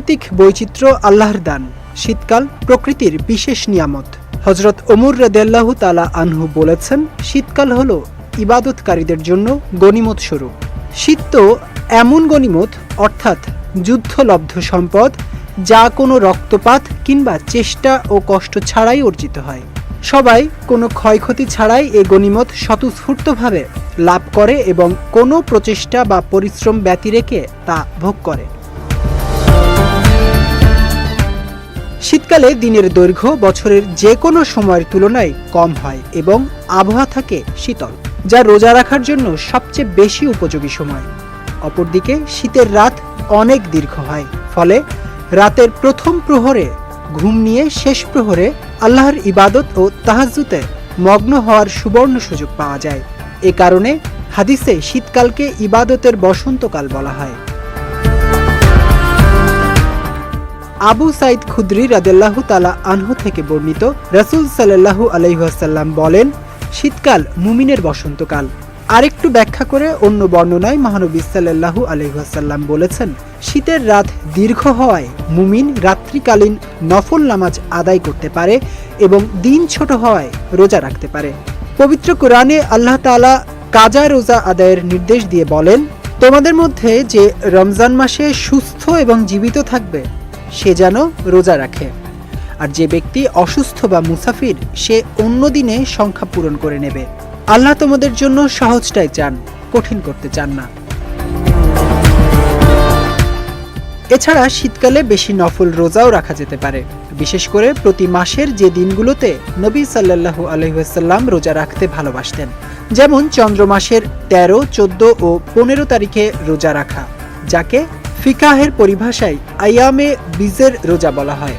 প্রাকৃতিক বৈচিত্র্য আল্লাহর দান। শীতকাল প্রকৃতির বিশেষ নিয়ামত। হযরত ওমর রাদিয়াল্লাহু তাআলা আনহু বলেছেন, শীতকাল হলো ইবাদতকারীদের জন্য গনিমত স্বরূপ। শীত তো এমন গনিমত, অর্থাৎ যুদ্ধলব্ধ সম্পদ, যা কোনো রক্তপাত কিংবা চেষ্টা ও কষ্ট ছাড়াই অর্জিত হয়। সবাই কোনো ক্ষয়ক্ষতি ছাড়াই এই গনিমত স্বতঃস্ফূর্তভাবে লাভ করে এবং কোনো প্রচেষ্টা বা পরিশ্রম ব্যতি রেখে তা ভোগ করে। শীতকালে দিনের দৈর্ঘ্য বছরের যে কোনো সময়ের তুলনায় কম হয় এবং আবহাওয়া থাকে শীতল, যা রোজা রাখার জন্য সবচেয়ে বেশি উপযোগী সময়। অপরদিকে শীতের রাত অনেক দীর্ঘ হয়, ফলে রাতের প্রথম প্রহরে ঘুম নিয়ে শেষ প্রহরে আল্লাহর ইবাদত ও তাহাজ্জুদে মগ্ন হওয়ার সুবর্ণ সুযোগ পাওয়া যায়। এ কারণে হাদিসে শীতকালকে ইবাদতের বসন্তকাল বলা হয়। আবু সাঈদ খুদরি রাদিয়াল্লাহু তাআলা আনহু থেকে বর্ণিত, রাসূল সাল্লাল্লাহু আলাইহি ওয়াসাল্লাম বলেন, শীতকাল মুমিনের বসন্তকাল। আরেকটু ব্যাখ্যা করে অন্য বর্ণনায় মহানবী সাল্লাল্লাহু আলাইহি ওয়াসাল্লাম বলেছেন, শীতের রাত দীর্ঘ হওয়ায় মুমিন রাত্রিকালীন নফল নামাজ আদায় করতে পারে এবং দিন ছোট হওয়ায় রোজা রাখতে পারে। পবিত্র কোরআনে আল্লাহ তাআলা কাজা রোজা আদায়ের নির্দেশ দিয়ে বলেন, তোমাদের মধ্যে যে রমজান মাসে সুস্থ এবং জীবিত থাকবে সে যেন রোজা রাখে, আর যে ব্যক্তি অসুস্থ বা মুসাফির সে অন্য দিনে সংখ্যা পূরণ করে নেবে। আল্লাহ তোমাদের জন্য সহজটাই চান, কঠিন করতে চান না। এছাড়া শীতকালে বেশি নফল রোজাও রাখা যেতে পারে, বিশেষ করে প্রতি মাসের যে দিনগুলোতে নবী সাল্লাল্লাহু আলাইহি ওয়াসাল্লাম রোজা রাখতে ভালোবাসতেন, যেমন চন্দ্র মাসের 13, 14 ও 15 তারিখে রোজা রাখা, যাকে ফিকাহের পরিভাষায় আইয়ামে বীজের রোজা বলা হয়।